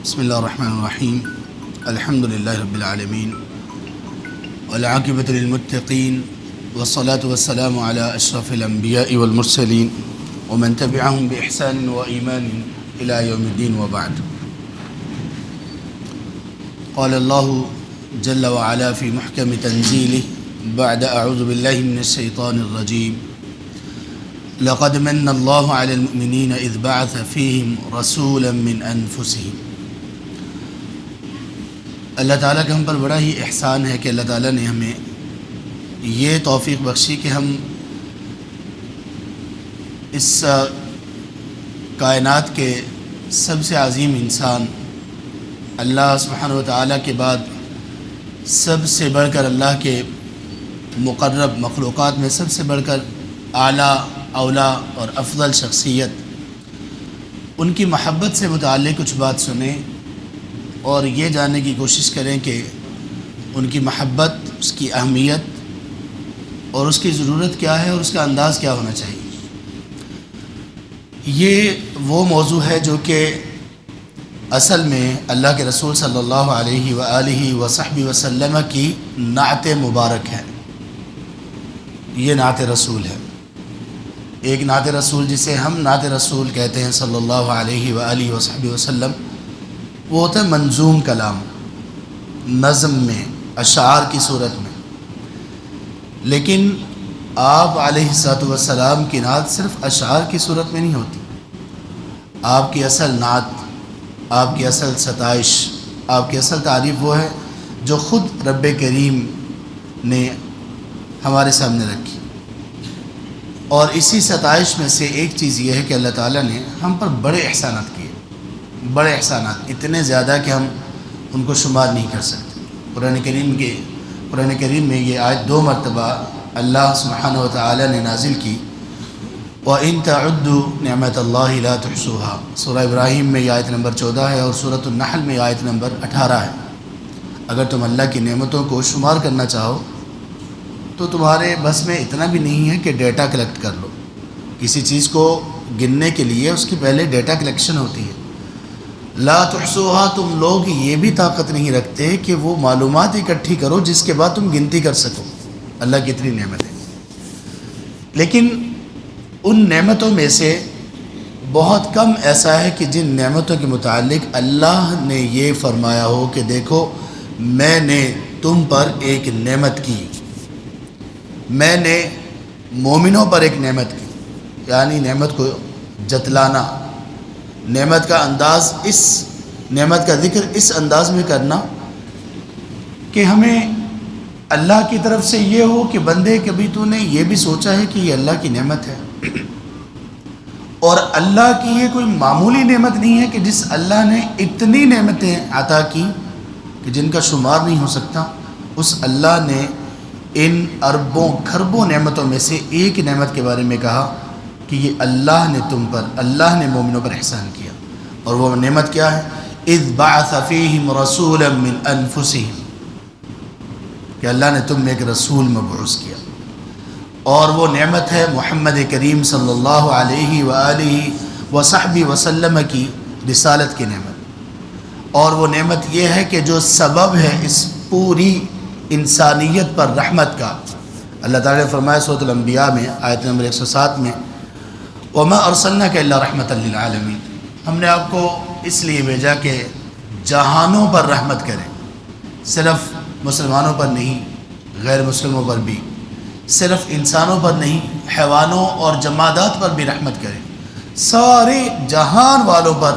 بسم اللہ الرحمن الرحیم الحمد للہ رب العالمین والعاقبۃ للمتقین والصلاة والسلام علی اشرف الانبیاء والمرسلین ومن تبعهم بإحسان وإیمان إلی یوم الدین وبعد. قال اللہ جل وعلا فی محکم تنزیلہ بعد اعوذ باللہ من الشیطان الرجیم لقد من اللہ علی المؤمنین اذ بعث فیہم رسولا من انفسہم. اللہ تعالیٰ کا ہم پر بڑا ہی احسان ہے کہ اللہ تعالیٰ نے ہمیں یہ توفیق بخشی کہ ہم اس کائنات کے سب سے عظیم انسان اللہ سبحانہ و تعالیٰ کے بعد سب سے بڑھ کر اللہ کے مقرب مخلوقات میں سب سے بڑھ کر اعلیٰ اولیٰ اور افضل شخصیت ان کی محبت سے متعلق کچھ بات سنیں اور یہ جاننے کی کوشش کریں کہ ان کی محبت، اس کی اہمیت اور اس کی ضرورت کیا ہے اور اس کا انداز کیا ہونا چاہیے. یہ وہ موضوع ہے جو کہ اصل میں اللہ کے رسول صلی اللہ علیہ وآلہ وصحبہ وسلم کی نعت مبارک ہے. یہ نعت رسول ہے. ایک نعت رسول جسے ہم نعت رسول کہتے ہیں صلی اللہ علیہ وآلہ وصحبہ وسلم، وہ ہوتا ہے منظوم کلام، نظم میں، اشعار کی صورت میں. لیکن آپ علیہ الصلوۃ والسلام کی نعت صرف اشعار کی صورت میں نہیں ہوتی. آپ کی اصل نعت، آپ کی اصل ستائش، آپ کی اصل تعریف وہ ہے جو خود رب کریم نے ہمارے سامنے رکھی. اور اسی ستائش میں سے ایک چیز یہ ہے کہ اللہ تعالیٰ نے ہم پر بڑے احسانات کیے، بڑے احسانات، اتنے زیادہ کہ ہم ان کو شمار نہیں کر سکتے. قرآن کریم میں یہ آیت 2 مرتبہ اللہ سبحانہ و تعالی نے نازل کی، وَإِن تَعُدُّوا نِعْمَةَ اللَّهِ لَا تُحْصُوهَا. سورہ ابراہیم میں یہ آیت نمبر 14 ہے اور سورۃ النحل میں یہ آیت نمبر 18 ہے. اگر تم اللہ کی نعمتوں کو شمار کرنا چاہو تو تمہارے بس میں اتنا بھی نہیں ہے کہ ڈیٹا کلیکٹ کر لو. کسی چیز کو گننے کے لیے اس کی پہلے ڈیٹا کلیکشن ہوتی ہے. لا تحصوها، تم لوگ یہ بھی طاقت نہیں رکھتے کہ وہ معلومات اکٹھی کرو جس کے بعد تم گنتی کر سکو. اللہ کی اتنی نعمت ہے. لیکن ان نعمتوں میں سے بہت کم ایسا ہے کہ جن نعمتوں کے متعلق اللہ نے یہ فرمایا ہو کہ دیکھو میں نے تم پر ایک نعمت کی، میں نے مومنوں پر ایک نعمت کی. یعنی نعمت کو جتلانا، نعمت کا انداز، اس نعمت کا ذکر اس انداز میں کرنا کہ ہمیں اللہ کی طرف سے یہ ہو کہ بندے کبھی تو نے یہ بھی سوچا ہے کہ یہ اللہ کی نعمت ہے. اور اللہ کی یہ کوئی معمولی نعمت نہیں ہے کہ جس اللہ نے اتنی نعمتیں عطا کی کہ جن کا شمار نہیں ہو سکتا. اس اللہ نے ان اربوں کھربوں نعمتوں میں سے ایک نعمت کے بارے میں کہا کہ یہ اللہ نے تم پر، اللہ نے مومنوں پر احسان کیا. اور وہ نعمت کیا ہے؟ اذ بعث فیہم رسولا من انفسہم، کہ اللہ نے تم میں ایک رسول مبعوث کیا. اور وہ نعمت ہے محمد کریم صلی اللہ علیہ وآلہ وصحبہ وسلم کی رسالت کی نعمت. اور وہ نعمت یہ ہے کہ جو سبب ہے اس پوری انسانیت پر رحمت کا. اللہ تعالیٰ نے فرمایا سورۃ الانبیاء میں آیت نمبر 107 میں، وَمَا أَرْسَلْنَاكَ إِلَّا رَحْمَةً لِلْعَالَمِينَ، ہم نے آپ کو اس لیے بھیجا کہ جہانوں پر رحمت کریں. صرف مسلمانوں پر نہیں، غیر مسلموں پر بھی، صرف انسانوں پر نہیں، حیوانوں اور جمادات پر بھی رحمت کریں. سارے جہان والوں پر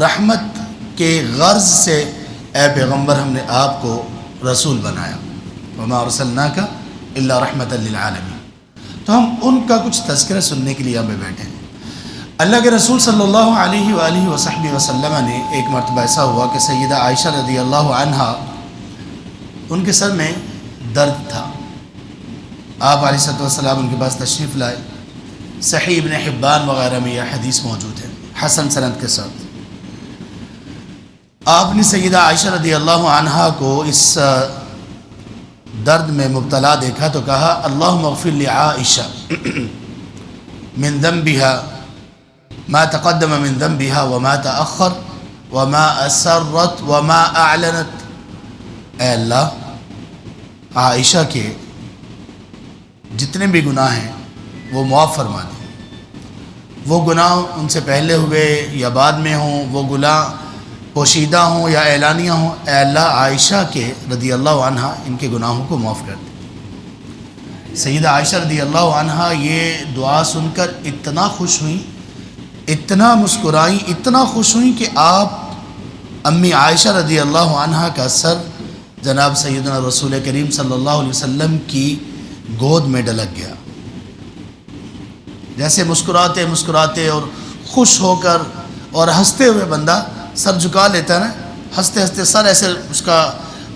رحمت کے غرض سے اے پیغمبر ہم نے آپ کو رسول بنایا. وَمَا أَرْسَلْنَاكَ إِلَّا رَحْمَةً لِلْعَالَمِينَ. تو ہم ان کا کچھ تذکرہ سننے کے لیے یہاں پہ بیٹھے ہیں. اللہ کے رسول صلی اللہ علیہ وآلہ وصحبہ وسلم نے ایک مرتبہ ایسا ہوا کہ سیدہ عائشہ رضی اللہ عنہا، ان کے سر میں درد تھا. آپ علیہ الصلوۃ والسلام ان کے پاس تشریف لائے. صحیح ابن حبان وغیرہ میں یہ حدیث موجود ہے حسن سند کے ساتھ. آپ نے سیدہ عائشہ رضی اللہ عنہا کو اس درد میں مبتلا دیکھا تو کہا اللہم اغفر لعائشہ من ذنبها ما تقدم من ذنبها وما تأخر وما اسرت وما اعلنت، اے اللہ عائشہ کے جتنے بھی گناہ ہیں وہ معاف فرما دیں، وہ گناہ ان سے پہلے ہوئے یا بعد میں ہوں، وہ گناہ پوشیدہ ہوں یا اعلانیہ ہوں، اے اللہ عائشہ کے رضی اللہ عنہ ان کے گناہوں کو معاف کر دیں۔ سیدہ عائشہ رضی اللہ عنہ یہ دعا سن کر اتنا خوش ہوئیں، اتنا مسکرائیں، اتنا خوش ہوئیں کہ آپ امی عائشہ رضی اللہ عنہ کا سر جناب سیدنا رسول کریم صلی اللہ علیہ وسلم کی گود میں ڈلک گیا۔ جیسے مسکراتے مسکراتے اور خوش ہو کر اور ہنستے ہوئے بندہ سر جھکا لیتا ہے نا، ہنستے ہنستے سر ایسے اس کا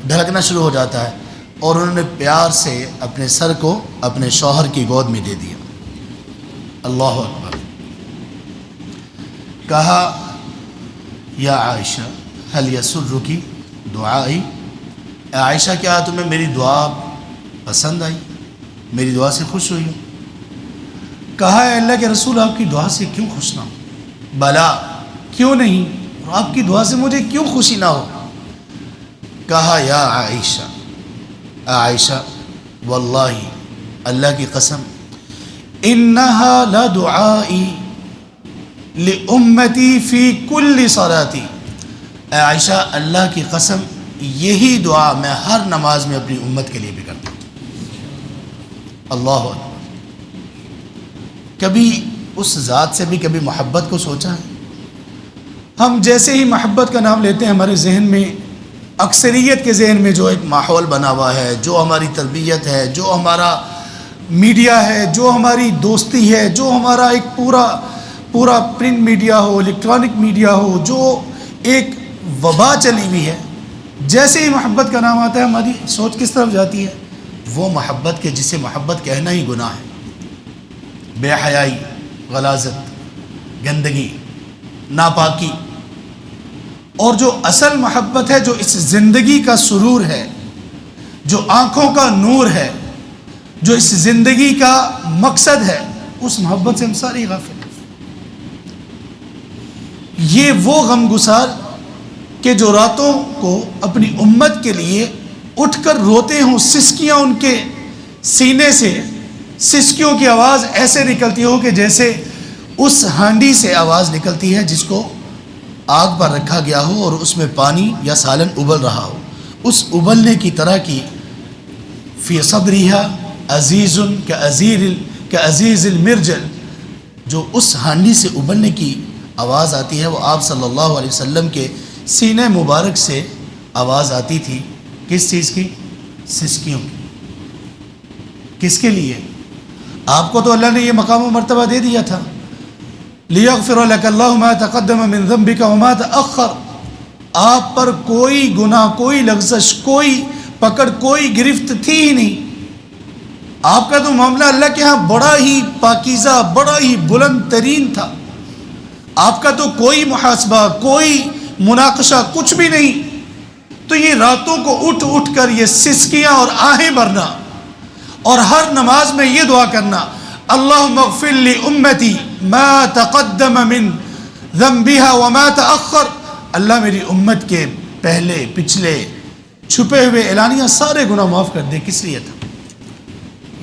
ڈھلکنا شروع ہو جاتا ہے، اور انہوں نے پیار سے اپنے سر کو اپنے شوہر کی گود میں دے دیا۔ اللہ اکبر۔ کہا یا عائشہ هل یسرکی دعائی، اے عائشہ کیا تمہیں میری دعا پسند آئی، میری دعا سے خوش ہوئی ہو؟ کہا اے اللہ کے رسول آپ کی دعا سے کیوں خوش نہ ہو؟ بلا کیوں نہیں، اور آپ کی دعا سے مجھے کیوں خوشی نہ ہو؟ کہا یا عائشہ، اے عائشہ واللہ اللہ کی قسم انہا لدعائی لامتی فی کل صلاتی، اے عائشہ اللہ کی قسم یہی دعا میں ہر نماز میں اپنی امت کے لیے بھی کرتا ہوں۔ اللہ اکبر۔ کبھی اس ذات سے بھی کبھی محبت کو سوچا ہے؟ ہم جیسے ہی محبت کا نام لیتے ہیں ہمارے ذہن میں، اکثریت کے ذہن میں جو ایک ماحول بنا ہوا ہے، جو ہماری تربیت ہے، جو ہمارا میڈیا ہے، جو ہماری دوستی ہے، جو ہمارا ایک پورا پرنٹ میڈیا ہو، الیکٹرانک میڈیا ہو، جو ایک وبا چلی ہوئی ہے، جیسے ہی محبت کا نام آتا ہے ہماری سوچ کس طرف جاتی ہے؟ وہ محبت کے جسے محبت کہنا ہی گناہ ہے، بے حیائی، غلاظت، گندگی، ناپاکی۔ اور جو اصل محبت ہے، جو اس زندگی کا سرور ہے، جو آنکھوں کا نور ہے، جو اس زندگی کا مقصد ہے، اس محبت سے ہم سارے غافل ہیں۔ یہ وہ غمگسار کہ جو راتوں کو اپنی امت کے لیے اٹھ کر روتے ہوں، سسکیاں ان کے سینے سے، سسکیوں کی آواز ایسے نکلتی ہو کہ جیسے اس ہانڈی سے آواز نکلتی ہے جس کو آگ پر رکھا گیا ہو اور اس میں پانی یا سالن ابل رہا ہو، اس ابلنے کی طرح کی فی صدرہا عزیز کعزیز المرجل، جو اس ہانڈی سے ابلنے کی آواز آتی ہے وہ آپ صلی اللہ علیہ وسلم کے سینہ مبارک سے آواز آتی تھی۔ کس چیز کی؟ سسکیوں کی۔ کس کے لیے؟ آپ کو تو اللہ نے یہ مقام و مرتبہ دے دیا تھا، لیغفر لک اللہ ما تقدم من ذنبک وما تأخر، آپ پر کوئی گناہ، کوئی لغزش، کوئی پکڑ، کوئی گرفت تھی ہی نہیں۔ آپ کا تو معاملہ اللہ کے ہاں بڑا ہی پاکیزہ، بڑا ہی بلند ترین تھا۔ آپ کا تو کوئی محاسبہ، کوئی مناقشہ، کچھ بھی نہیں۔ تو یہ راتوں کو اٹھ اٹھ کر یہ سسکیاں اور آہیں بھرنا، اور ہر نماز میں یہ دعا کرنا، اللہم اغفر لی امتی ما تقدم من ذنبها وما تأخر، اللہ میری امت کے پہلے، پچھلے، چھپے ہوئے، اعلانیہ سارے گناہ معاف کر دے۔ کس لیے تھا؟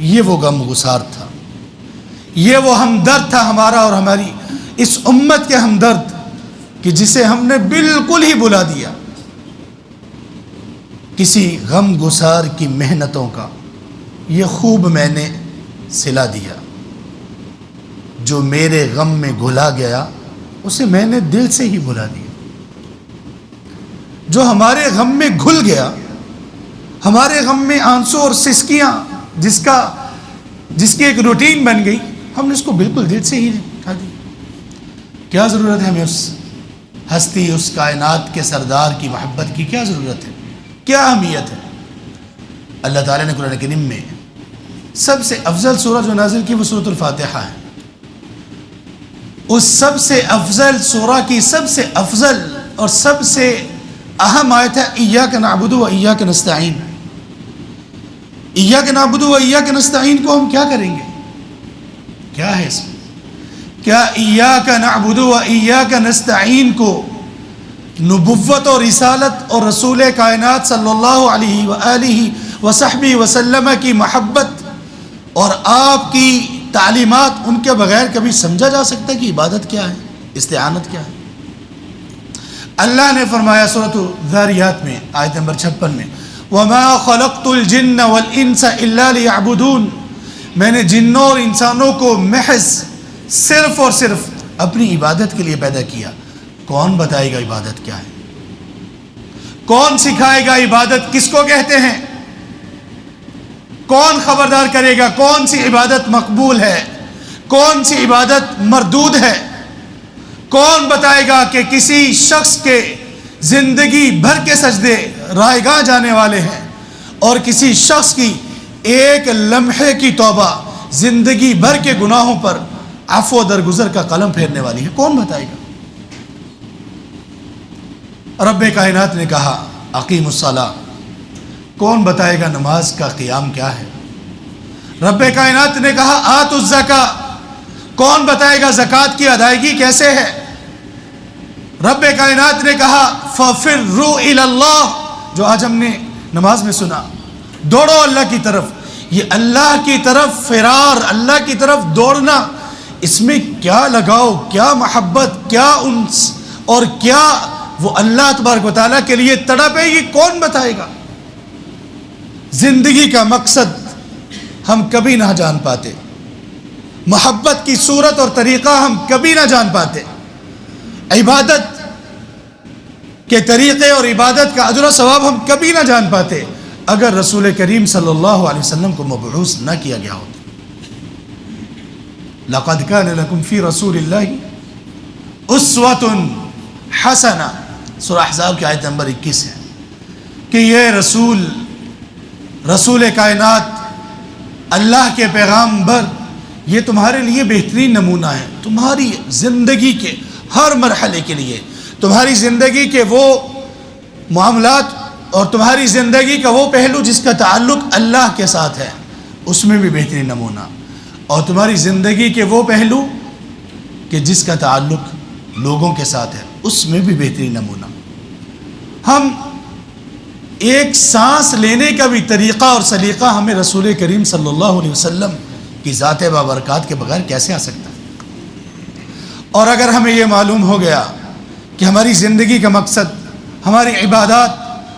یہ وہ غم گسار تھا، یہ وہ ہمدرد تھا ہمارا اور ہماری اس امت کے ہمدرد، کہ جسے ہم نے بالکل ہی بلا دیا۔ کسی غم گسار کی محنتوں کا یہ خوب میں نے صلہ دیا، جو میرے غم میں گھلا گیا اسے میں نے دل سے ہی بلا دیا۔ جو ہمارے غم میں گھل گیا، ہمارے غم میں آنسو اور سسکیاں جس کی ایک روٹین بن گئی، ہم نے اس کو بالکل دل سے ہی اٹھا دی۔ کیا ضرورت ہے ہمیں اس ہستی، اس کائنات کے سردار کی محبت کی؟ کیا ضرورت ہے؟ کیا اہمیت ہے؟ اللہ تعالیٰ نے قرآن کریم میں سب سے افضل سورہ جو نازل کی وہ سورۃ الفاتحہ ہے۔ اس سب سے افضل سورہ کی سب سے افضل اور سب سے اہم آیت ہے ایاک نعبد و ایاک نستعین۔ ایاک نعبد و ایاک نستعین کو ہم کیا کریں گے؟ کیا ہے اس میں؟ کیا ایاک نعبد و ایاک نستعین کو نبوت اور رسالت اور رسول کائنات صلی اللہ علیہ وآلہ وصحبہ وسلم کی محبت اور آپ کی تعلیمات، ان کے بغیر کبھی سمجھا جا سکتا ہے کہ عبادت کیا ہے، استعانت کیا ہے؟ اللہ نے فرمایا سورۃ الذاریات میں آیت نمبر 56 میں، وَمَا خَلَقْتُ الْجِنَّ وَالْإِنسَ إِلَّا لِيَعْبُدُونَ، میں نے جنوں اور انسانوں کو محض صرف اور صرف اپنی عبادت کے لیے پیدا کیا۔ کون بتائے گا عبادت کیا ہے؟ کون سکھائے گا عبادت کس کو کہتے ہیں؟ کون خبردار کرے گا کون سی عبادت مقبول ہے، کون سی عبادت مردود ہے؟ کون بتائے گا کہ کسی شخص کے زندگی بھر کے سجدے رائگاں جانے والے ہیں اور کسی شخص کی ایک لمحے کی توبہ زندگی بھر کے گناہوں پر عفو و درگزر کا قلم پھیرنے والی ہے؟ کون بتائے گا؟ رب کائنات نے کہا اقیم الصلاۃ، کون بتائے گا نماز کا قیام کیا ہے؟ رب کائنات نے کہا آتوا الزکاۃ، کون بتائے گا زکوٰۃ کی ادائیگی کیسے ہے؟ رب کائنات نے کہا فَفِرُّوا إِلَى اللَّهِ، جو آج ہم نے نماز میں سنا، دوڑو اللہ کی طرف۔ یہ اللہ کی طرف فرار، اللہ کی طرف دوڑنا، اس میں کیا لگاؤ، کیا محبت، کیا انس اور کیا وہ اللہ تبارک و تعالیٰ کے لیے تڑپ ہے، یہ کون بتائے گا؟ زندگی کا مقصد ہم کبھی نہ جان پاتے، محبت کی صورت اور طریقہ ہم کبھی نہ جان پاتے، عبادت کے طریقے اور عبادت کا اجر و ثواب ہم کبھی نہ جان پاتے اگر رسول کریم صلی اللہ علیہ وسلم کو مبعوث نہ کیا گیا ہوتا۔ لَقَدْ كَانَ لَكُمْ فِي رَسُولِ اللَّهِ أُسْوَةٌ حَسَنَةٌ، سورہ احزاب کی آیت نمبر 21 ہے کہ یہ رسول کائنات، اللہ کے پیغامبر، یہ تمہارے لیے بہترین نمونہ ہے، تمہاری زندگی کے ہر مرحلے کے لیے، تمہاری زندگی کے وہ معاملات اور تمہاری زندگی کا وہ پہلو جس کا تعلق اللہ کے ساتھ ہے، اس میں بھی بہترین نمونہ، اور تمہاری زندگی کے وہ پہلو کہ جس کا تعلق لوگوں کے ساتھ ہے، اس میں بھی بہترین نمونہ۔ ہم ایک سانس لینے کا بھی طریقہ اور سلیقہ ہمیں رسول کریم صلی اللہ علیہ وسلم کی ذات بابرکات کے بغیر کیسے آ سکتا ہے؟ اور اگر ہمیں یہ معلوم ہو گیا کہ ہماری زندگی کا مقصد، ہماری عبادات،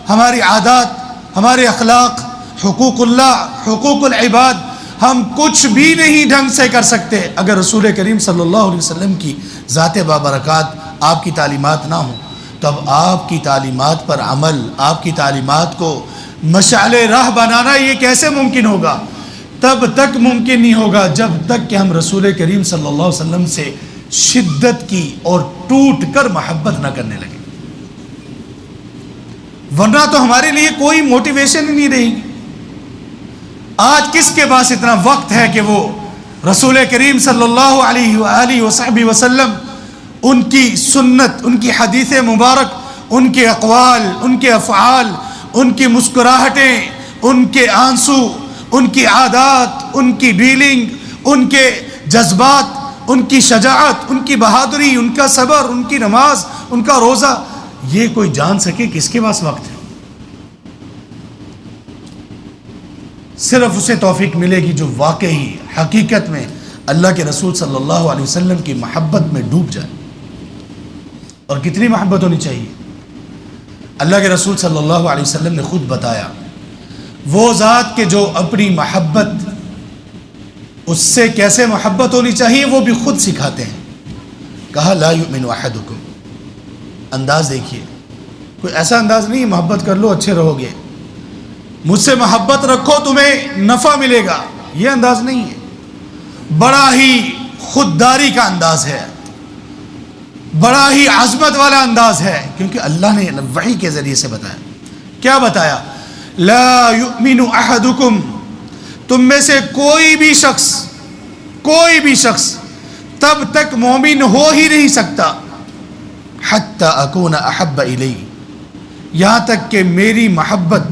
ہماری عادات، ہمارے اخلاق، حقوق اللہ، حقوق العباد، ہم کچھ بھی نہیں ڈھنگ سے کر سکتے اگر رسول کریم صلی اللہ علیہ وسلم کی ذات بابرکات، آپ کی تعلیمات نہ ہوں، تب آپ کی تعلیمات پر عمل، آپ کی تعلیمات کو مشعل راہ بنانا یہ کیسے ممکن ہوگا؟ تب تک ممکن نہیں ہوگا جب تک کہ ہم رسول کریم صلی اللہ علیہ وسلم سے شدت کی اور ٹوٹ کر محبت نہ کرنے لگے، ورنہ تو ہمارے لیے کوئی موٹیویشن ہی نہیں رہے گی۔ آج کس کے پاس اتنا وقت ہے کہ وہ رسول کریم صلی اللہ علیہ وآلہ وصحبہ وسلم، ان کی سنت، ان کی حدیث مبارک، ان کے اقوال، ان کے افعال، ان کی مسکراہٹیں، ان کے آنسو، ان کی عادات، ان کی ڈیلنگ، ان کے جذبات، ان کی شجاعت، ان کی بہادری، ان کا صبر، ان کی نماز، ان کا روزہ، یہ کوئی جان سکے کس کے پاس وقت ہے؟ صرف اسے توفیق ملے گی جو واقعی حقیقت میں اللہ کے رسول صلی اللہ علیہ وسلم کی محبت میں ڈوب جائے۔ اور کتنی محبت ہونی چاہیے؟ اللہ کے رسول صلی اللہ علیہ وسلم نے خود بتایا، وہ ذات کہ جو اپنی محبت، اس سے کیسے محبت ہونی چاہیے وہ بھی خود سکھاتے ہیں۔ کہا لا یؤمن احدکم، انداز دیکھیے، کوئی ایسا انداز نہیں محبت کر لو اچھے رہو گے، مجھ سے محبت رکھو تمہیں نفع ملے گا، یہ انداز نہیں ہے، بڑا ہی خودداری کا انداز ہے، بڑا ہی عظمت والا انداز ہے، کیونکہ اللہ نے وحی کے ذریعے سے بتایا۔ کیا بتایا؟ لا یؤمن احدکم، تم میں سے کوئی بھی شخص تب تک مومن ہو ہی نہیں سکتا حتی اکون احب الی، یہاں تک کہ میری محبت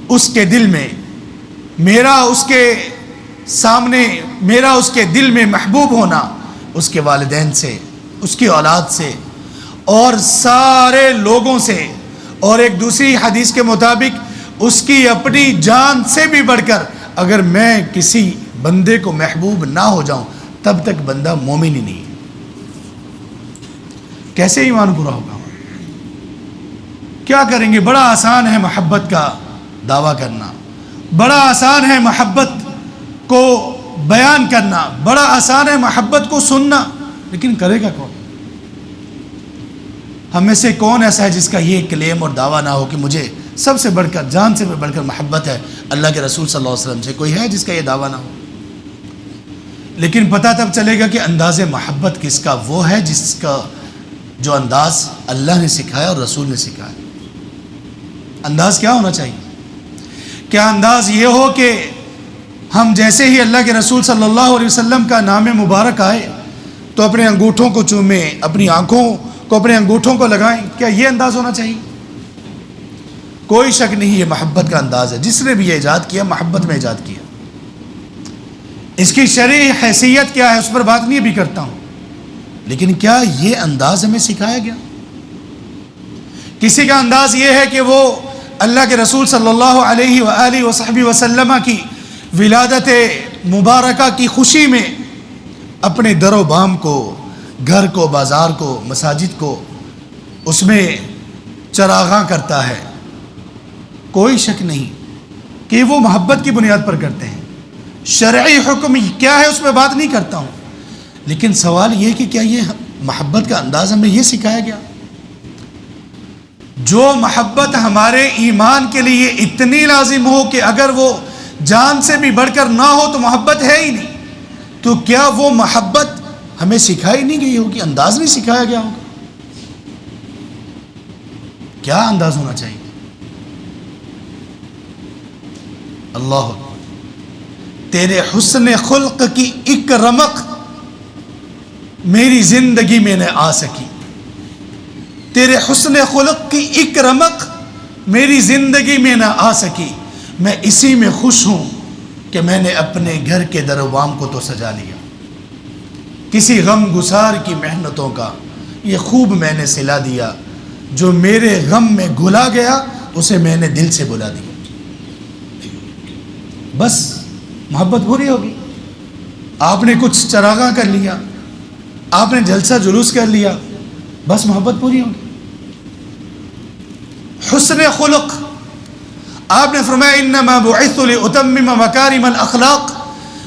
اس کے دل میں، میرا اس کے سامنے، میرا اس کے دل میں محبوب ہونا، اس کے والدین سے، اس کی اولاد سے اور سارے لوگوں سے، اور ایک دوسری حدیث کے مطابق اس کی اپنی جان سے بھی بڑھ کر اگر میں کسی بندے کو محبوب نہ ہو جاؤں تب تک بندہ مومن ہی نہیں ہے۔ کیسے ایمان پورا ہوگا؟ کیا کریں گے؟ بڑا آسان ہے محبت کا دعویٰ کرنا، بڑا آسان ہے محبت کو بیان کرنا، بڑا آسان ہے محبت کو سننا، لیکن کرے گا کون؟ ہم میں سے کون ایسا ہے جس کا یہ کلیم اور دعویٰ نہ ہو کہ مجھے سب سے بڑھ کر، جان سے بڑھ کر محبت ہے اللہ کے رسول صلی اللہ علیہ وسلم سے؟ کوئی ہے جس کا یہ دعویٰ نہ ہو؟ لیکن پتہ تب چلے گا کہ انداز محبت کس کا، وہ ہے جس کا جو انداز اللہ نے سکھایا اور رسول نے سکھایا۔ انداز کیا ہونا چاہیے؟ کیا انداز یہ ہو کہ ہم جیسے ہی اللہ کے رسول صلی اللہ علیہ وسلم کا نام مبارک آئے تو اپنے انگوٹھوں کو چومیں، اپنی آنکھوں کو اپنے انگوٹھوں کو لگائیں؟ کیا یہ انداز ہونا چاہیے؟ کوئی شک نہیں، یہ محبت کا انداز ہے۔ جس نے بھی یہ ایجاد کیا محبت میں ایجاد کیا۔ اس کی شرعی حیثیت کیا ہے اس پر بات نہیں بھی کرتا ہوں، لیکن کیا یہ انداز ہمیں سکھایا گیا؟ کسی کا انداز یہ ہے کہ وہ اللہ کے رسول صلی اللہ علیہ وآلہ وصحبہ وسلم کی ولادت مبارکہ کی خوشی میں اپنے در و بام کو، گھر کو، بازار کو، مساجد کو، اس میں چراغاں کرتا ہے۔ کوئی شک نہیں کہ وہ محبت کی بنیاد پر کرتے ہیں۔ شرعی حکم کیا ہے اس میں بات نہیں کرتا ہوں، لیکن سوال یہ کہ کیا یہ محبت کا انداز ہمیں یہ سکھایا گیا؟ جو محبت ہمارے ایمان کے لیے اتنی لازم ہو کہ اگر وہ جان سے بھی بڑھ کر نہ ہو تو محبت ہے ہی نہیں، تو کیا وہ محبت ہمیں سکھائی نہیں گئی ہوگی؟ انداز نہیں سکھایا گیا ہوگا؟ کیا انداز ہونا چاہیے؟ اللہ تیرے حسن خلق کی ایک رمق میری زندگی میں نہ آ سکی، تیرے حسن خلق کی ایک رمق میری زندگی میں نہ آ سکی، میں اسی میں خوش ہوں کہ میں نے اپنے گھر کے در و بام کو تو سجا لیا، کسی غم گسار کی محنتوں کا یہ خوب میں نے سلا دیا، جو میرے غم میں گھلا گیا اسے میں نے دل سے بلا دیا۔ بس محبت پوری ہوگی۔ آپ نے کچھ چراغاں کر لیا، آپ نے جلسہ جلوس کر لیا، بس محبت پوری ہوگی۔ حسن خلق، آپ نے فرمایا انما بعثت لاتمم مکارم الاخلاق،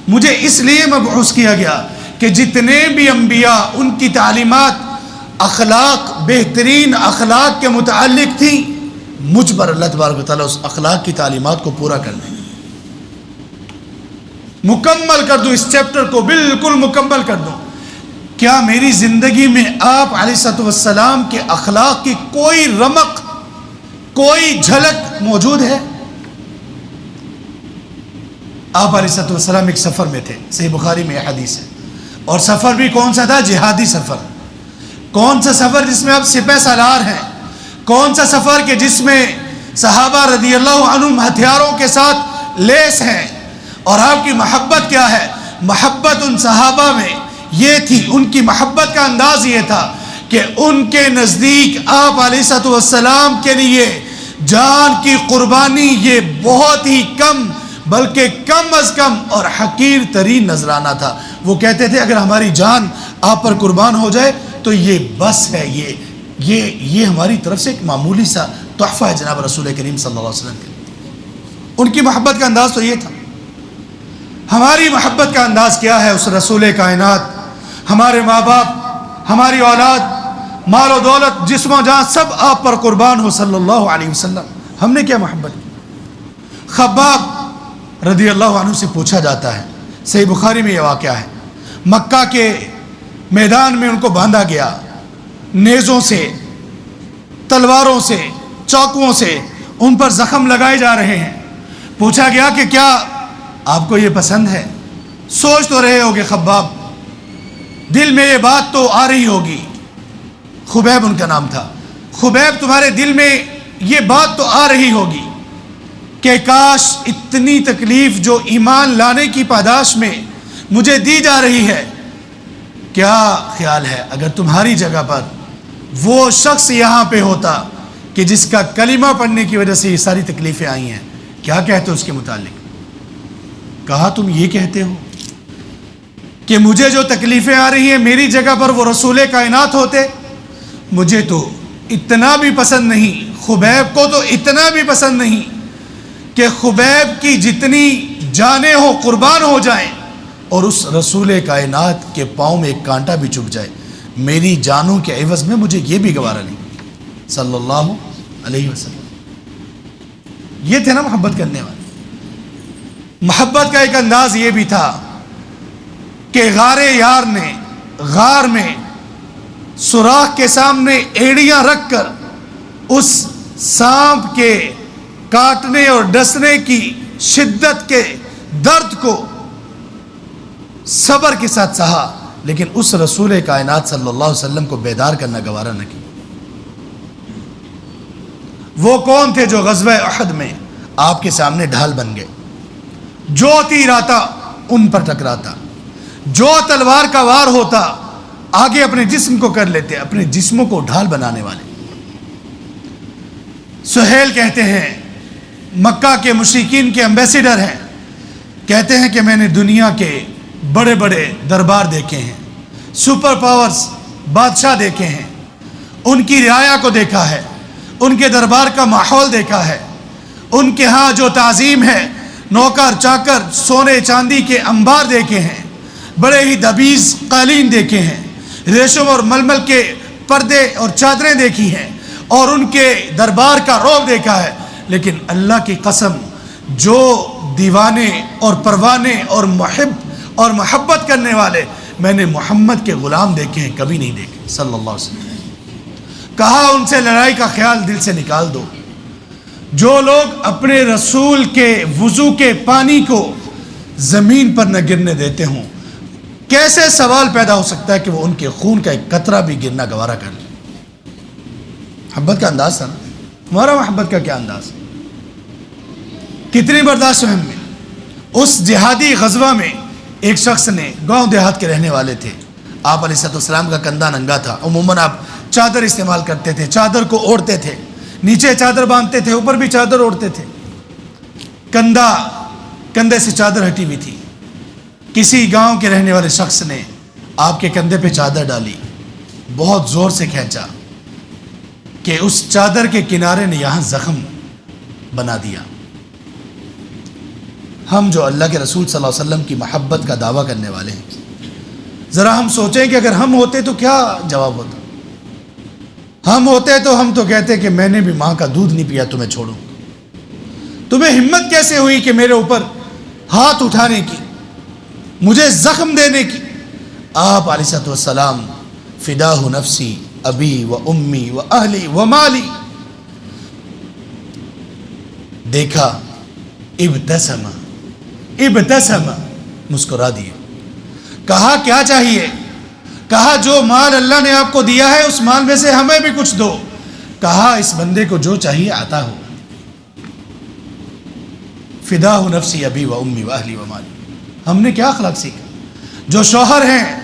مجھے اس لیے مبعوث کیا گیا کہ جتنے بھی انبیاء ان کی تعلیمات اخلاق، بہترین اخلاق کے متعلق تھیں، مجھ پر اللہ تبارک و تعالیٰ اس اخلاق کی تعلیمات کو پورا کر دیں، مکمل کر دوں، اس چیپٹر کو بالکل مکمل کر دوں۔ کیا میری زندگی میں آپ علیہ السلام کے اخلاق کی کوئی رمق، کوئی جھلک موجود ہے؟ آپ علیہ السلام ایک سفر میں تھے، صحیح بخاری میں یہ حدیث ہے، اور سفر بھی کون سا تھا؟ جہادی سفر۔ کون سا سفر جس میں آپ سپہ سالار ہیں؟ کون سا سفر کہ جس میں صحابہ رضی اللہ عنہم ہتھیاروں کے ساتھ لیس ہیں؟ اور آپ کی محبت کیا ہے؟ محبت ان صحابہ میں یہ تھی، ان کی محبت کا انداز یہ تھا کہ ان کے نزدیک آپ علیہ السلام کے لیے جان کی قربانی یہ بہت ہی کم، بلکہ کم از کم اور حقیر ترین نذرانہ تھا۔ وہ کہتے تھے اگر ہماری جان آپ پر قربان ہو جائے تو یہ بس ہے، یہ ہماری طرف سے ایک معمولی سا تحفہ ہے جناب رسول کریم صلی اللہ علیہ وسلم کے۔ ان کی محبت کا انداز تو یہ تھا۔ ہماری محبت کا انداز کیا ہے؟ اس رسول کائنات، ہمارے ماں باپ، ہماری اولاد، مال و دولت، جسم و جان سب آپ پر قربان ہو صلی اللہ علیہ وسلم۔ ہم نے کیا محبت کی؟ خباب رضی اللہ عنہ سے پوچھا جاتا ہے، صحیح بخاری میں یہ واقعہ ہے، مکہ کے میدان میں ان کو باندھا گیا، نیزوں سے، تلواروں سے، چاقوؤں سے ان پر زخم لگائے جا رہے ہیں۔ پوچھا گیا کہ کیا آپ کو یہ پسند ہے؟ سوچ تو رہے ہوگے خباب، دل میں یہ بات تو آ رہی ہوگی۔ خبیب ان کا نام تھا۔ خبیب تمہارے دل میں یہ بات تو آ رہی ہوگی کہ کاش اتنی تکلیف جو ایمان لانے کی پاداش میں مجھے دی جا رہی ہے، کیا خیال ہے اگر تمہاری جگہ پر وہ شخص یہاں پہ ہوتا کہ جس کا کلمہ پڑھنے کی وجہ سے یہ ساری تکلیفیں آئی ہیں، کیا کہتے ہو اس کے متعلق؟ کہا تم یہ کہتے ہو کہ مجھے جو تکلیفیں آ رہی ہیں میری جگہ پر وہ رسول کائنات ہوتے؟ مجھے تو اتنا بھی پسند نہیں، خبیب کو تو اتنا بھی پسند نہیں کہ خبیب کی جتنی جانیں ہو قربان ہو جائیں اور اس رسول کائنات کے پاؤں میں ایک کانٹا بھی چبھ جائے، میری جانوں کے عوض میں مجھے یہ بھی گوارا نہیں، صلی اللہ علیہ وسلم۔ یہ تھے نا محبت کرنے والے۔ محبت کا ایک انداز یہ بھی تھا کہ غار یار نے غار میں سوراخ کے سامنے ایڑیاں رکھ کر اس سانپ کے کاٹنے اور ڈسنے کی شدت کے درد کو صبر کے ساتھ سہا، لیکن اس رسول کائنات صلی اللہ علیہ وسلم کو بیدار کرنا گوارا نہ کیا۔ وہ کون تھے جو غزوہ احد میں آپ کے سامنے ڈھال بن گئے؟ جو تیر آتا ان پر ٹکراتا، جو تلوار کا وار ہوتا آگے اپنے جسم کو کر لیتے، اپنے جسموں کو ڈھال بنانے والے۔ سہیل کہتے ہیں، مکہ کے مشرکین کے ایمبیسیڈر ہیں، کہتے ہیں کہ میں نے دنیا کے بڑے بڑے دربار دیکھے ہیں، سپر پاورز بادشاہ دیکھے ہیں، ان کی رعایا کو دیکھا ہے، ان کے دربار کا ماحول دیکھا ہے، ان کے ہاں جو تعظیم ہے، نوکر چاکر سونے چاندی کے انبار دیکھے ہیں، بڑے ہی دبیز قالین دیکھے ہیں، ریشم اور ململ کے پردے اور چادریں دیکھی ہیں، اور ان کے دربار کا رعب دیکھا ہے، لیکن اللہ کی قسم جو دیوانے اور پروانے اور محب اور محبت کرنے والے میں نے محمد کے غلام دیکھے ہیں، کبھی نہیں دیکھے صلی اللہ علیہ وسلم۔ کہا ان سے لڑائی کا خیال دل سے نکال دو۔ جو لوگ اپنے رسول کے وضو کے پانی کو زمین پر نہ گرنے دیتے ہوں، کیسے سوال پیدا ہو سکتا ہے کہ وہ ان کے خون کا ایک قطرہ بھی گرنا گوارا کر لیں؟ محبت کا انداز تھا نا۔ ہمارا محبت کا کیا انداز؟ کتنی برداشت ہم میں۔ اس جہادی غزوہ میں ایک شخص نے، گاؤں دیہات کے رہنے والے تھے، آپ علیہ السلام کا کندھا ننگا تھا، عموماً آپ چادر استعمال کرتے تھے، چادر کو اوڑھتے تھے، نیچے چادر باندھتے تھے، اوپر بھی چادر اوڑھتے تھے، کندھے سے چادر ہٹی ہوئی تھی۔ کسی گاؤں کے رہنے والے شخص نے آپ کے کندھے پہ چادر ڈالی، بہت زور سے کھینچا کہ اس چادر کے کنارے نے یہاں زخم بنا دیا۔ ہم جو اللہ کے رسول صلی اللہ علیہ وسلم کی محبت کا دعویٰ کرنے والے ہیں، ذرا ہم سوچیں کہ اگر ہم ہوتے تو کیا جواب ہوتا؟ ہم ہوتے تو ہم تو کہتے کہ میں نے بھی ماں کا دودھ نہیں پیا تمہیں چھوڑوں۔ تمہیں ہمت کیسے ہوئی کہ میرے اوپر ہاتھ اٹھانے کی، مجھے زخم دینے کی؟ آپ علیہ السلام فداہ نفسی ابی و امی و اہلی و مالی، دیکھا ابتسم مسکرا دیے۔ کہا کیا چاہیے؟ کہا جو مال اللہ نے آپ کو دیا ہے اس مال میں سے ہمیں بھی کچھ دو۔ کہا اس بندے کو جو چاہیے عطا ہو۔ فداہ نفسی ابی و امی و اہلی و مالی۔ ہم نے کیا اخلاق سیکھا؟ جو شوہر ہیں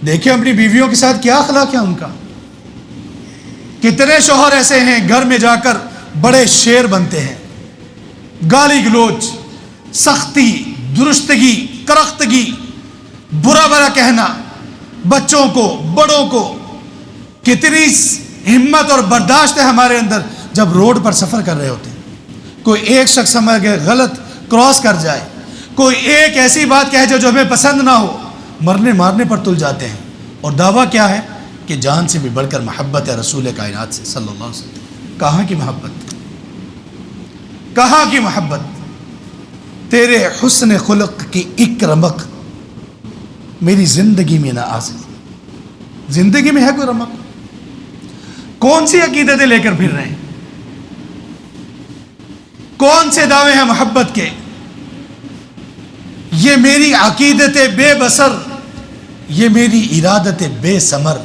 دیکھیں اپنی بیویوں کے ساتھ کیا اخلاق ہے ان کا۔ کتنے شوہر ایسے ہیں گھر میں جا کر بڑے شیر بنتے ہیں، گالی گلوچ، سختی، درستگی، کرختگی، برا برا کہنا، بچوں کو بڑوں کو۔ کتنی ہمت اور برداشت ہے ہمارے اندر جب روڈ پر سفر کر رہے ہوتے ہیں، کوئی ایک شخص ہمیں غلط کراس کر جائے، کوئی ایک ایسی بات کہہ جائے جو ہمیں پسند نہ ہو، مرنے مارنے پر تل جاتے ہیں۔ اور دعویٰ کیا ہے کہ جان سے بھی بڑھ کر محبت ہے رسول کائنات سے صلی اللہ علیہ وسلم۔ کہاں کی محبت؟ کہاں کی محبت؟ تیرے حسن خلق کی ایک رمق میری زندگی میں نہ آ سکتی۔ زندگی میں ہے کوئی رمق؟ کون سی عقیدتیں لے کر پھر رہے ہیں؟ کون سے دعوے ہیں محبت کے؟ یہ میری عقیدت بے بسر، یہ میری ارادت بے ثمر۔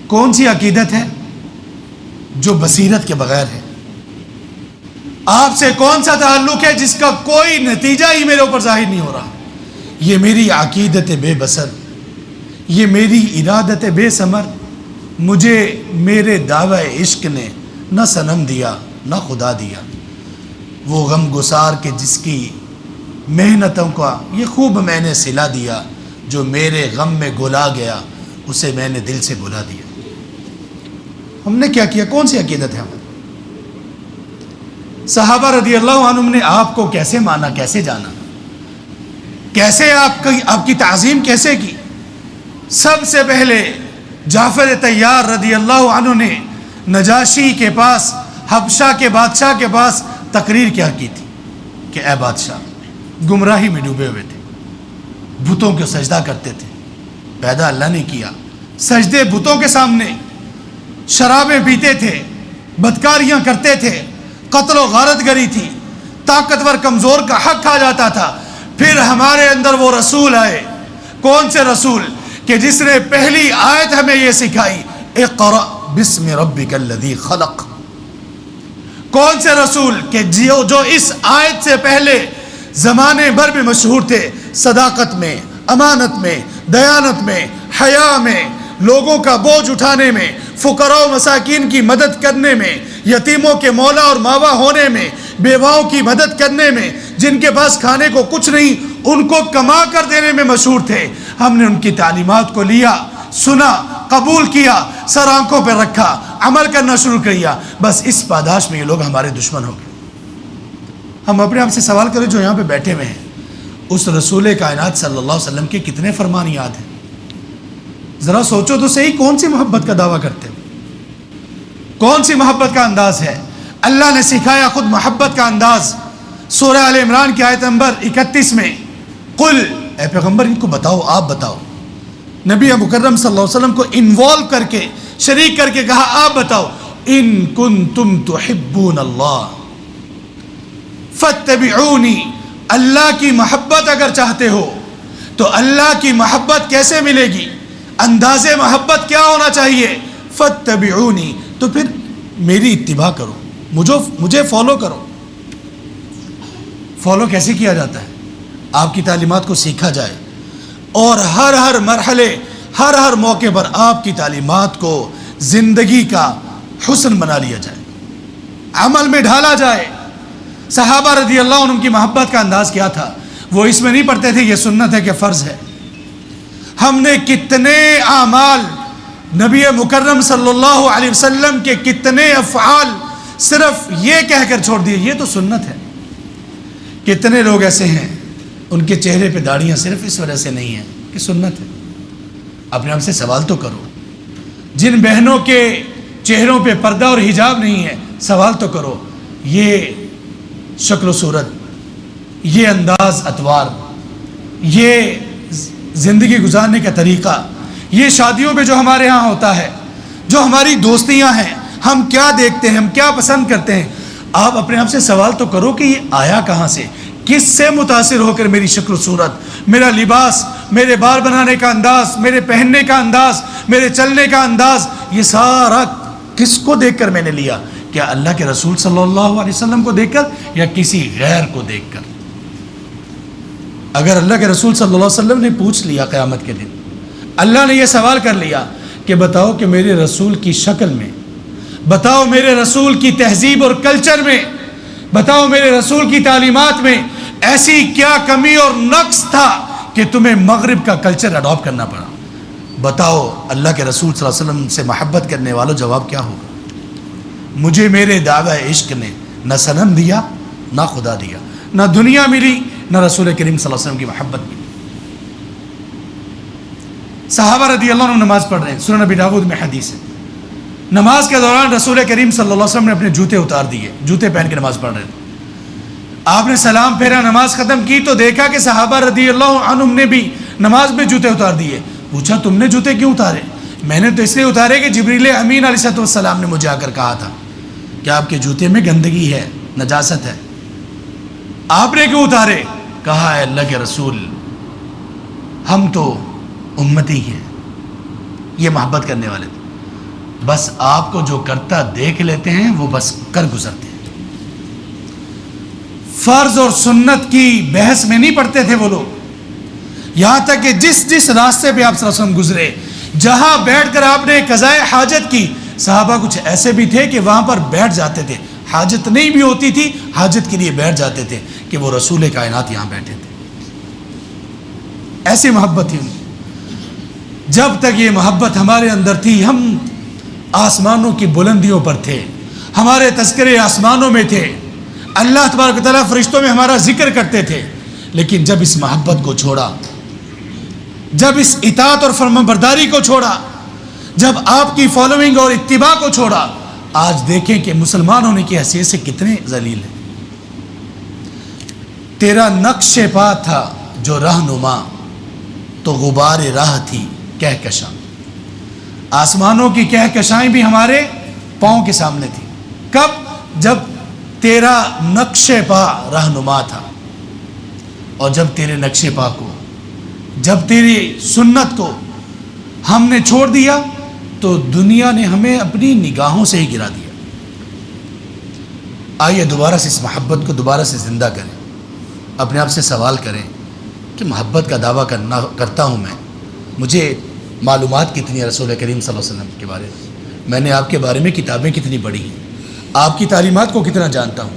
کون سی عقیدت ہے جو بصیرت کے بغیر ہے؟ آپ سے کون سا تعلق ہے جس کا کوئی نتیجہ ہی میرے اوپر ظاہر نہیں ہو رہا؟ یہ میری عقیدت بے بسر، یہ میری ارادت بے ثمر۔ مجھے میرے دعوی عشق نے نہ صنم دیا نہ خدا دیا، وہ غم گسار کے جس کی محنتوں کا یہ خوب میں نے صلہ دیا، جو میرے غم میں گلا گیا اسے میں نے دل سے بھلا دیا۔ ہم نے کیا کیا؟ کون سی عقیدت ہے ہماری؟ صحابہ رضی اللہ عنہم نے آپ کو کیسے مانا، کیسے جانا، کیسے آپ کی تعظیم کیسے کی؟ سب سے پہلے جعفر طیار رضی اللہ عنہ نے نجاشی کے پاس، حبشہ کے بادشاہ کے پاس تقریر کیا کی تھی کہ اے بادشاہ، گمراہی میں ڈوبے ہوئے تھے، بتوں کو سجدہ کرتے تھے، پیدا اللہ نے کیا، سجدے بتوں کے سامنے، شرابیں پیتے تھے، بدکاریاں کرتے تھے، قتل و غارت گری تھی، طاقتور کمزور کا حق کھا جاتا تھا۔ پھر ہمارے اندر وہ رسول آئے، کون سے رسول؟ کہ جس نے پہلی آیت ہمیں یہ سکھائی، اقرأ بسم ربک الذی خلق۔ کون سے رسول؟ کہ جو اس آیت سے پہلے زمانے بھر میں مشہور تھے، صداقت میں، امانت میں، دیانت میں، حیا میں، لوگوں کا بوجھ اٹھانے میں، فقراء و مساکین کی مدد کرنے میں، یتیموں کے مولا اور ماوا ہونے میں، بیواؤں کی مدد کرنے میں، جن کے پاس کھانے کو کچھ نہیں ان کو کما کر دینے میں مشہور تھے۔ ہم نے ان کی تعلیمات کو لیا، سنا، قبول کیا، سر آنکھوں پہ رکھا، عمل کرنا شروع کیا۔ بس اس پاداش میں یہ لوگ ہمارے دشمن ہو گئے۔ ہم اپنے آپ سے سوال کریں جو یہاں پہ بیٹھے ہوئے ہیں، اس رسول کائنات صلی اللہ علیہ وسلم کے کتنے فرمان یاد ہیں؟ ذرا سوچو تو صحیح، کون سی محبت کا دعویٰ کرتے ہو؟ کون سی محبت کا انداز ہے؟ اللہ نے سکھایا خود محبت کا انداز۔ سورہ آل عمران کی آیت نمبر 31 میں، قل، اے پیغمبر ان کو بتاؤ، آپ بتاؤ۔ نبی مکرم صلی اللہ علیہ وسلم کو انوالو کر کے، شریک کر کے کہا آپ بتاؤ، ان کنتم تحبون اللہ فاتبعونی، اللہ کی محبت اگر چاہتے ہو تو اللہ کی محبت کیسے ملے گی؟ انداز محبت کیا ہونا چاہیے؟ فاتبعونی، تو پھر میری اتباع کرو، مجھے فالو کرو۔ فالو کیسے کیا جاتا ہے؟ آپ کی تعلیمات کو سیکھا جائے اور ہر مرحلے، ہر موقع پر آپ کی تعلیمات کو زندگی کا حسن بنا لیا جائے، عمل میں ڈھالا جائے۔ صحابہ رضی اللہ عنہ کی محبت کا انداز کیا تھا؟ وہ اس میں نہیں پڑھتے تھے یہ سنت ہے کہ فرض ہے۔ ہم نے کتنے اعمال، نبی مکرم صلی اللہ علیہ وسلم کے کتنے افعال صرف یہ کہہ کر چھوڑ دیے یہ تو سنت ہے۔ کتنے لوگ ایسے ہیں ان کے چہرے پہ داڑھیاں صرف اس وجہ سے نہیں ہیں کہ سنت ہے۔ اپنے آپ سے سوال تو کرو۔ جن بہنوں کے چہروں پہ پردہ اور حجاب نہیں ہے، سوال تو کرو، یہ شکل و صورت، یہ انداز اتوار، یہ زندگی گزارنے کا طریقہ، یہ شادیوں پہ جو ہمارے ہاں ہوتا ہے، جو ہماری دوستیاں ہیں، ہم کیا دیکھتے ہیں، ہم کیا پسند کرتے ہیں۔ آپ اپنے آپ سے سوال تو کرو کہ یہ آیا کہاں سے، کس سے متاثر ہو کر میری شکل و صورت، میرا لباس، میرے بال بنانے کا انداز، میرے پہننے کا انداز، میرے چلنے کا انداز، یہ سارا کس کو دیکھ کر میں نے لیا؟ کیا اللہ کے رسول صلی اللہ علیہ وسلم کو دیکھ کر یا کسی غیر کو دیکھ کر؟ اگر اللہ کے رسول صلی اللہ علیہ وسلم نے پوچھ لیا قیامت کے دن، اللہ نے یہ سوال کر لیا کہ بتاؤ کہ میرے رسول کی شکل میں، بتاؤ میرے رسول کی تہذیب اور کلچر میں، بتاؤ میرے رسول کی تعلیمات میں ایسی کیا کمی اور نقص تھا کہ تمہیں مغرب کا کلچر اڈاپٹ کرنا پڑا؟ بتاؤ اللہ کے رسول صلی اللہ علیہ وسلم سے محبت کرنے والوں جواب کیا ہوگا؟ مجھے میرے دعوی عشق نے نہ صنم دیا نہ خدا دیا، نہ دنیا ملی نہ رسول کریم صلی اللہ علیہ وسلم کی محبت ملی۔ صحابہ رضی اللہ عنہ نماز پڑھ رہے ہیں، سنن نبی داؤد میں حدیث ہے، نماز کے دوران رسول کریم صلی اللہ علیہ وسلم نے اپنے جوتے اتار دیے، جوتے پہن کے نماز پڑھ رہے تھے۔ آپ نے سلام پھیرا، نماز ختم کی تو دیکھا کہ صحابہ رضی اللہ عنہم نے بھی نماز میں جوتے اتار دیے۔ پوچھا تم نے جوتے کیوں اتارے؟ میں نے تو اس لیے اتارے کہ جبریل امین علیہ السلام نے مجھے آ کر کہا تھا کہ آپ کے جوتے میں گندگی ہے، نجاست ہے۔ آپ نے کیوں اتارے؟ کہا ہے اللہ کے رسول ہم تو امتی ہیں، یہ محبت کرنے والے تھے، بس آپ کو جو کرتا دیکھ لیتے ہیں وہ بس کر گزرتے ہیں۔ فرض اور سنت کی بحث میں نہیں پڑتے تھے وہ لوگ، یہاں تک کہ جس راستے پہ آپ صلی اللہ علیہ وسلم گزرے، جہاں بیٹھ کر آپ نے قضائے حاجت کی، صحابہ کچھ ایسے بھی تھے کہ وہاں پر بیٹھ جاتے تھے، حاجت نہیں بھی ہوتی تھی حاجت کے لیے بیٹھ جاتے تھے کہ وہ رسول کائنات یہاں بیٹھے تھے. ایسی محبت تھی ان کی. جب تک یہ محبت ہمارے اندر تھی ہم آسمانوں کی بلندیوں پر تھے، ہمارے تذکرے آسمانوں میں تھے، اللہ تبارک و تعالیٰ فرشتوں میں ہمارا ذکر کرتے تھے. لیکن جب اس محبت کو چھوڑا، جب اس اطاعت اور فرمانبرداری کو چھوڑا، جب آپ کی فالوئنگ اور اتباع کو چھوڑا، آج دیکھیں کہ مسلمان ہونے کی حیثیت سے کتنے ذلیل ہیں. تیرا نقش پا تھا جو رہنما، تو غبار راہ تھی کہکشاں. آسمانوں کی کہکشائیں بھی ہمارے پاؤں کے سامنے تھی. کب؟ جب تیرا نقش پا رہنما تھا. اور جب تیرے نقش پا کو، جب تیری سنت کو ہم نے چھوڑ دیا تو دنیا نے ہمیں اپنی نگاہوں سے ہی گرا دیا. آئیے دوبارہ سے اس محبت کو دوبارہ سے زندہ کریں. اپنے آپ سے سوال کریں کہ محبت کا دعویٰ کرتا ہوں مجھے معلومات کتنی ہے رسول کریم صلی اللہ علیہ وسلم کے بارے میں نے آپ کے بارے میں کتابیں کتنی پڑھی ہیں، آپ کی تعلیمات کو کتنا جانتا ہوں،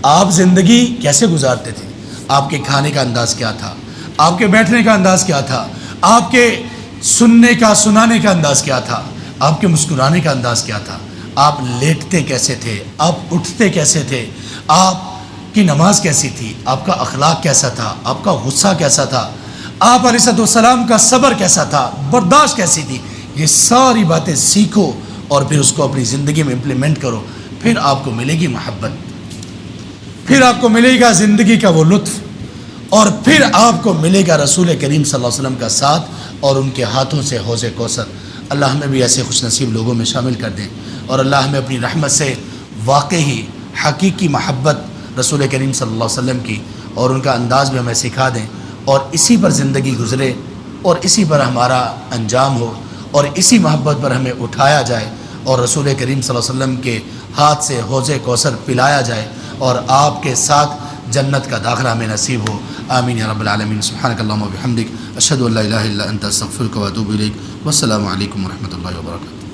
آپ زندگی کیسے گزارتے تھے، آپ کے کھانے کا انداز کیا تھا، آپ کے بیٹھنے کا انداز کیا تھا، آپ کے سننے کا سنانے کا انداز کیا تھا، آپ کے مسکرانے کا انداز کیا تھا، آپ لیٹتے کیسے تھے، آپ اٹھتے کیسے تھے، آپ کی نماز کیسی تھی، آپ کا اخلاق کیسا تھا، آپ کا غصہ کیسا تھا، آپ علیہ السلام کا صبر کیسا تھا، برداشت کیسی تھی. یہ ساری باتیں سیکھو اور پھر اس کو اپنی زندگی میں امپلیمنٹ کرو. پھر آپ کو ملے گی محبت، پھر آپ کو ملے گا زندگی کا وہ لطف، اور پھر آپ کو ملے گا رسول کریم صلی اللہ علیہ وسلم کا ساتھ اور ان کے ہاتھوں سے حوض کوثر. اللہ ہمیں بھی ایسے خوش نصیب لوگوں میں شامل کر دیں، اور اللہ ہمیں اپنی رحمت سے واقعی حقیقی محبت رسول کریم صلی اللہ علیہ وسلم کی اور ان کا انداز بھی ہمیں سکھا دیں، اور اسی پر زندگی گزرے اور اسی پر ہمارا انجام ہو، اور اسی محبت پر ہمیں اٹھایا جائے اور رسول کریم صلی اللہ علیہ وسلم کے ہاتھ سے حوض کوثر پلایا جائے اور آپ کے ساتھ جنت کا داخلہ ہمیں نصیب ہو. آمین یا رب العالمین. سبحانک اللہم و بحمدک، اشہد ان لا الہ الا انت، استغفرک و اتوب الیک. والسلام علیکم ورحمۃ اللہ وبرکاتہ.